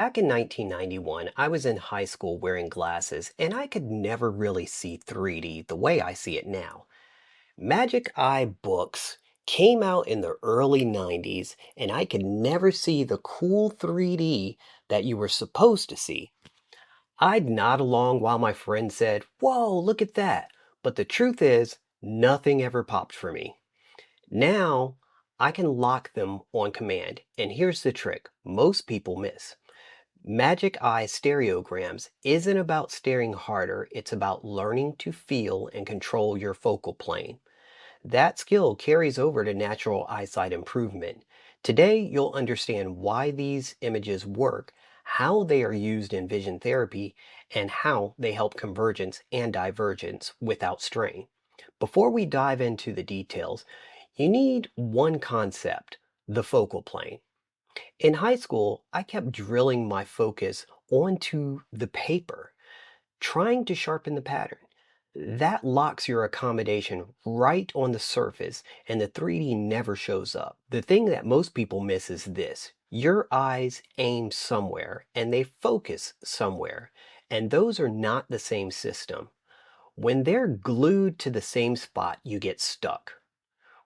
Back in 1991, I was in high school wearing glasses, and I could never really see 3D the way I see it now. Magic Eye books came out in the early 90s, and I could never see the cool 3D that you were supposed to see. I'd nod along while my friend said, "Whoa, look at that." But the truth is, nothing ever popped for me. Now, I can lock them on command, and here's the trick most people miss. Magic Eye stereograms isn't about staring harder, it's about learning to feel and control your focal plane. That skill carries over to natural eyesight improvement. Today, you'll understand why these images work, how they are used in vision therapy, and how they help convergence and divergence without strain. Before we dive into the details, you need one concept: the focal plane. In high school, I kept drilling my focus onto the paper, trying to sharpen the pattern. That locks your accommodation right on the surface, and the 3D never shows up. The thing that most people miss is this: your eyes aim somewhere and they focus somewhere, and those are not the same system. When they're glued to the same spot, you get stuck.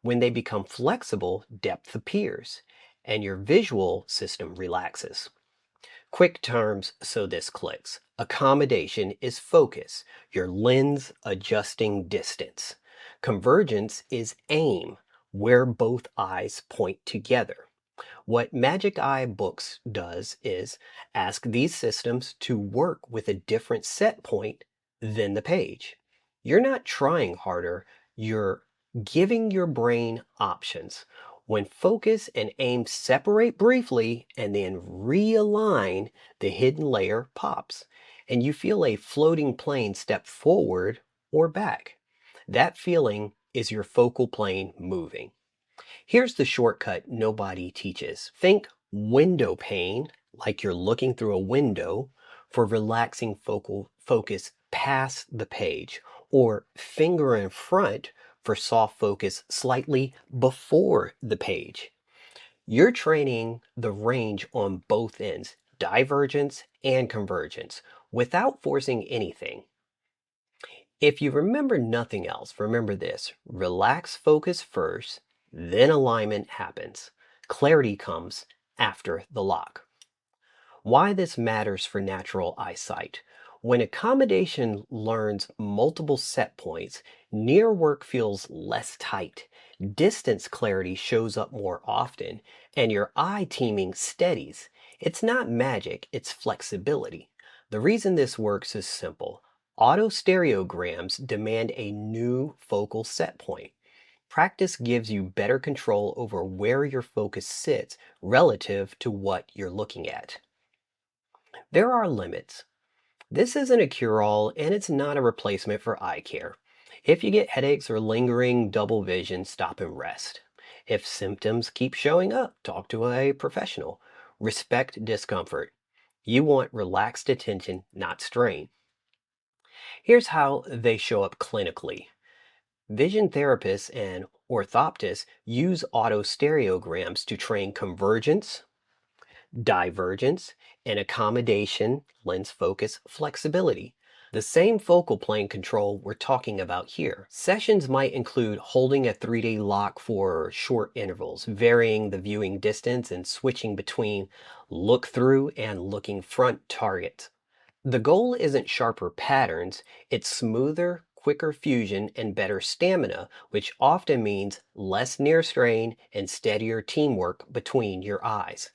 When they become flexible, depth appears, and your visual system relaxes. Quick terms so this clicks. Accommodation is focus, your lens adjusting distance. Convergence is aim, where both eyes point together. What Magic Eye Books does is ask these systems to work with a different set point than the page. You're not trying harder, you're giving your brain options. When focus and aim separate briefly and then realign, the hidden layer pops, and you feel a floating plane step forward or back. That feeling is your focal plane moving. Here's the shortcut nobody teaches. Think window pane, like you're looking through a window, for relaxing focal focus past the page, or finger in front for soft focus slightly before the page. You're training the range on both ends, divergence and convergence, without forcing anything. If you remember nothing else, remember this: relax focus first, then alignment happens. Clarity comes after the lock. Why this matters for natural eyesight. When accommodation learns multiple set points, near work feels less tight. Distance clarity shows up more often, and your eye teaming steadies. It's not magic, it's flexibility. The reason this works is simple. Autostereograms demand a new focal set point. Practice gives you better control over where your focus sits relative to what you're looking at. There are limits. This isn't a cure-all, and it's not a replacement for eye care. If you get headaches or lingering double vision, stop and rest. If symptoms keep showing up, talk to a professional. Respect discomfort. You want relaxed attention, not strain. Here's how they show up clinically. Vision therapists and orthoptists use autostereograms to train convergence, divergence, and accommodation, lens focus, flexibility. The same focal plane control we're talking about here. Sessions might include holding a 3D lock for short intervals, varying the viewing distance, and switching between look through and looking front targets. The goal isn't sharper patterns, it's smoother, quicker fusion and better stamina, which often means less near strain and steadier teamwork between your eyes.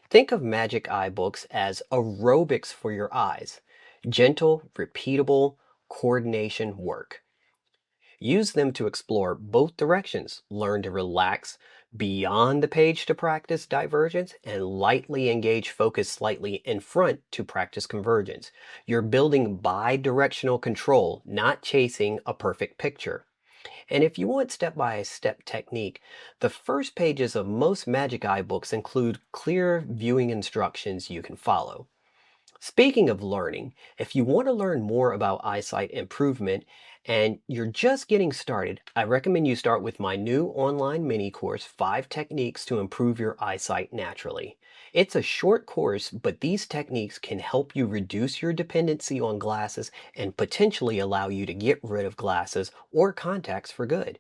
Think of Magic Eye books as aerobics for your eyes. Gentle, repeatable coordination work. Use them to explore both directions. Learn to relax beyond the page to practice divergence, and lightly engage focus slightly in front to practice convergence. You're building bi-directional control, not chasing a perfect picture. And if you want step-by-step technique, the first pages of most Magic Eye books include clear viewing instructions you can follow. Speaking of learning, if you want to learn more about eyesight improvement and you're just getting started, I recommend you start with my new online mini course, 5 Techniques to Improve Your Eyesight Naturally. It's a short course, but these techniques can help you reduce your dependency on glasses and potentially allow you to get rid of glasses or contacts for good.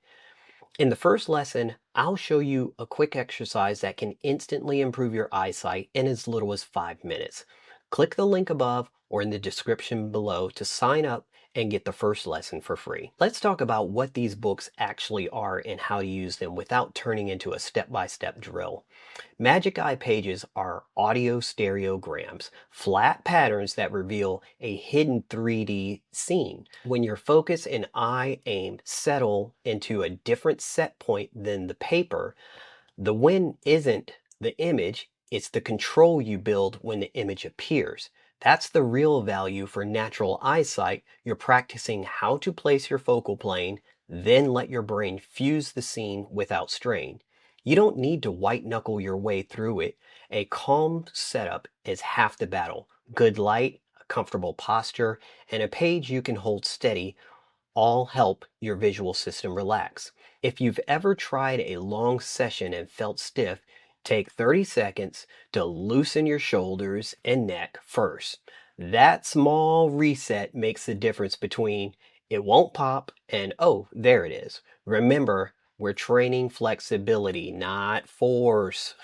In the first lesson, I'll show you a quick exercise that can instantly improve your eyesight in as little as 5 minutes. Click the link above or in the description below to sign up and get the first lesson for free. Let's talk about what these books actually are and how to use them without turning into a step-by-step drill. Magic Eye pages are audio stereograms, flat patterns that reveal a hidden 3D scene. When your focus and eye aim settle into a different set point than the paper, the win isn't the image, it's the control you build when the image appears. That's the real value for natural eyesight. You're practicing how to place your focal plane, then let your brain fuse the scene without strain. You don't need to white knuckle your way through it. A calm setup is half the battle. Good light, a comfortable posture, and a page you can hold steady all help your visual system relax. If you've ever tried a long session and felt stiff, take 30 seconds to loosen your shoulders and neck first. That small reset makes the difference between it won't pop and oh, there it is. Remember, we're training flexibility, not force.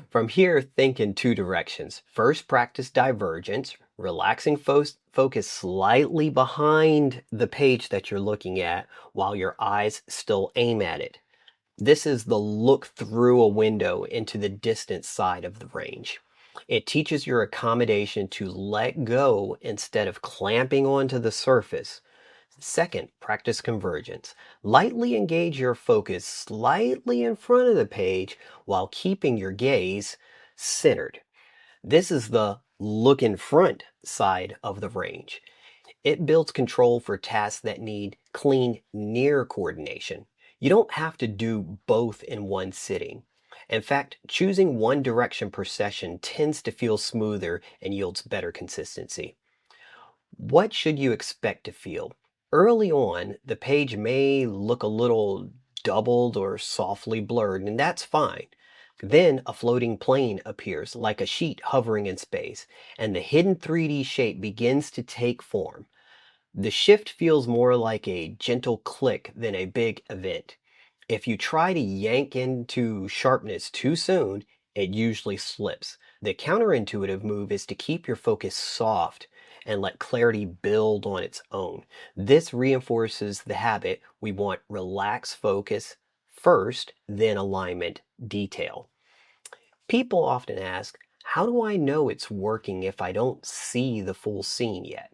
From here, think in two directions. First, practice divergence, relaxing focus slightly behind the page that you're looking at while your eyes still aim at it. This is the look through a window into the distant side of the range. It teaches your accommodation to let go instead of clamping onto the surface. Second, practice convergence. Lightly engage your focus slightly in front of the page while keeping your gaze centered. This is the look in front side of the range. It builds control for tasks that need clean near coordination. You don't have to do both in one sitting. In fact, choosing one direction per session tends to feel smoother and yields better consistency. What should you expect to feel? Early on, the page may look a little doubled or softly blurred, and that's fine. Then a floating plane appears like a sheet hovering in space, and the hidden 3D shape begins to take form. The shift feels more like a gentle click than a big event. If you try to yank into sharpness too soon, it usually slips. The counterintuitive move is to keep your focus soft and let clarity build on its own. This reinforces the habit we want relaxed focus first, then alignment detail. People often ask, how do I know it's working if I don't see the full scene yet?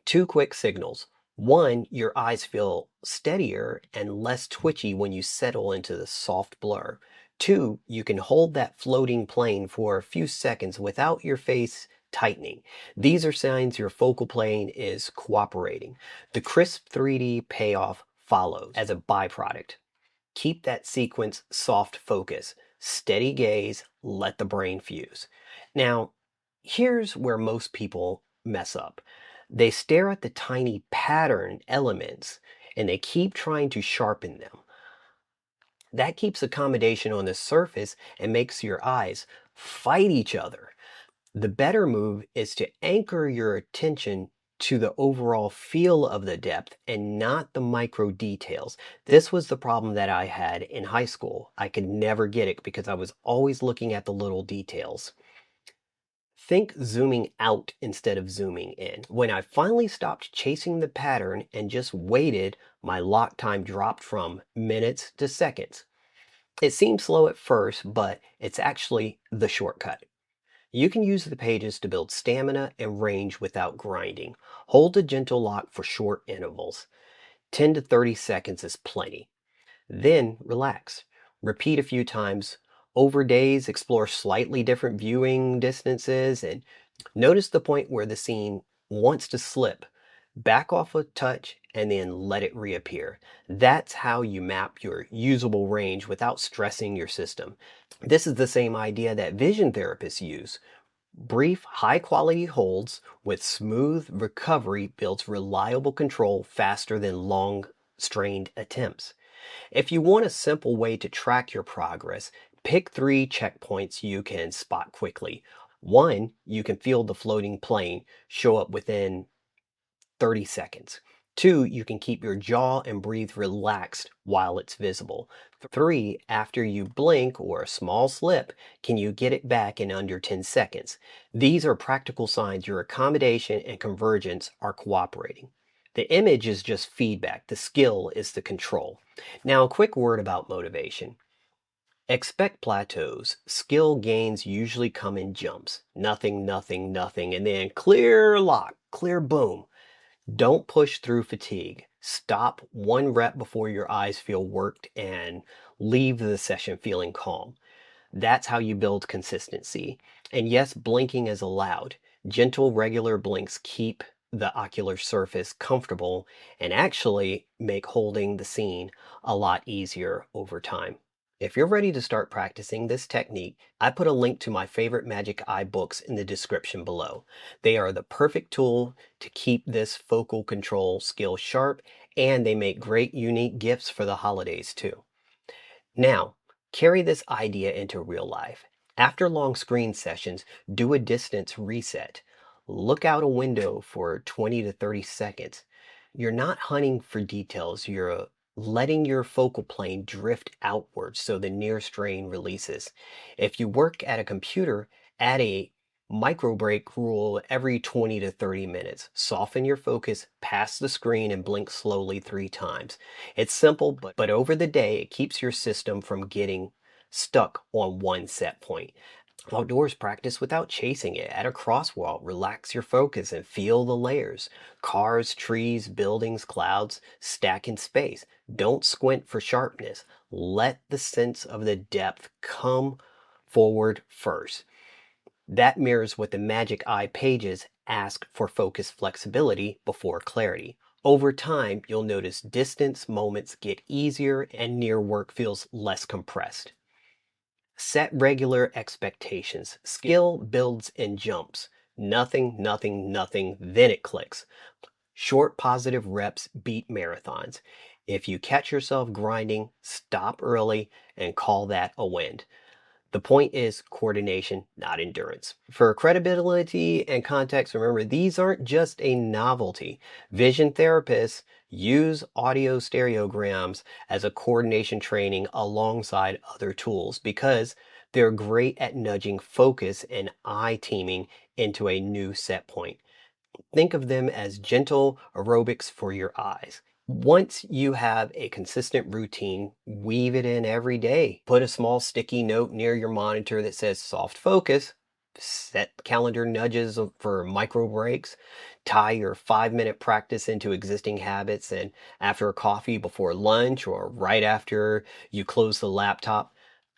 Two quick signals. One, your eyes feel steadier and less twitchy when you settle into the soft blur. Two, you can hold that floating plane for a few seconds without your face tightening. These are signs your focal plane is cooperating. The crisp 3D payoff follows as a byproduct. Keep that sequence soft focus, steady gaze, let the brain fuse. Now, here's where most people mess up. They stare at the tiny pattern elements and they keep trying to sharpen them. That keeps accommodation on the surface and makes your eyes fight each other. The better move is to anchor your attention to the overall feel of the depth and not the micro details. This was the problem that I had in high school. I could never get it because I was always looking at the little details. Think zooming out instead of zooming in. When I finally stopped chasing the pattern and just waited, my lock time dropped from minutes to seconds. It seems slow at first, but it's actually the shortcut. You can use the pages to build stamina and range without grinding. Hold a gentle lock for short intervals. 10 to 30 seconds is plenty. Then relax. Repeat a few times. Over days, explore slightly different viewing distances and notice the point where the scene wants to slip. Back off a touch and then let it reappear. That's how you map your usable range without stressing your system. This is the same idea that vision therapists use. Brief, high-quality holds with smooth recovery builds reliable control faster than long, strained attempts. If you want a simple way to track your progress, Pick three checkpoints you can spot quickly. One, you can feel the floating plane show up within 30 seconds. Two, you can keep your jaw and breathe relaxed while it's visible. Three, after you blink or a small slip, can you get it back in under 10 seconds? These are practical signs your accommodation and convergence are cooperating. The image is just feedback, the skill is the control. Now, a quick word about motivation. Expect plateaus. Skill gains usually come in jumps. Nothing, nothing, nothing, and then clear lock, clear boom. Don't push through fatigue. Stop one rep before your eyes feel worked and leave the session feeling calm. That's how you build consistency. And yes, blinking is allowed. Gentle, regular blinks keep the ocular surface comfortable and actually make holding the scene a lot easier over time. If you're ready to start practicing this technique, I put a link to my favorite Magic Eye books in the description below. They are the perfect tool to keep this focal control skill sharp, and they make great unique gifts for the holidays too. Now, carry this idea into real life. After long screen sessions, do a distance reset. Look out a window for 20 to 30 seconds. You're not hunting for details, you're letting your focal plane drift outwards so the near strain releases. If you work at a computer, add a micro break rule every 20 to 30 minutes. Soften your focus, pass the screen, and blink slowly 3 times. It's simple, but over the day, it keeps your system from getting stuck on one set point. Outdoors, practice without chasing it. At a crosswalk, relax your focus and feel the layers. Cars, trees, buildings, clouds stack in space. Don't squint for sharpness. Let the sense of the depth come forward first. That mirrors what the Magic Eye pages ask for focus flexibility before clarity. Over time, you'll notice distance moments get easier and near work feels less compressed. Set regular expectations. Skill builds in jumps. Nothing, nothing, nothing, then it clicks. Short positive reps beat marathons. If you catch yourself grinding, stop early and call that a win. The point is coordination, not endurance. For credibility and context, remember, these aren't just a novelty. Vision therapists use audio stereograms as a coordination training alongside other tools because they're great at nudging focus and eye teaming into a new set point. Think of them as gentle aerobics for your eyes. Once you have a consistent routine, weave it in every day. Put a small sticky note near your monitor that says soft focus. Set calendar nudges for micro breaks. Tie your 5-minute practice into existing habits, and after a coffee before lunch or right after you close the laptop.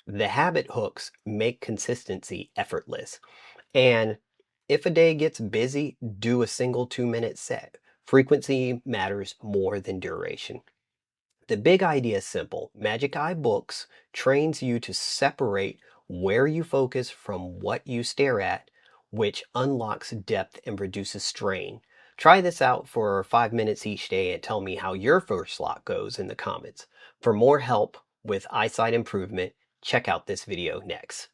The habit hooks make consistency effortless. And if a day gets busy, do a single 2-minute set. Frequency matters more than duration. The big idea is simple. Magic Eye Books trains you to separate where you focus from what you stare at, which unlocks depth and reduces strain. Try this out for 5 minutes each day and tell me how your first lock goes in the comments. For more help with eyesight improvement, check out this video next.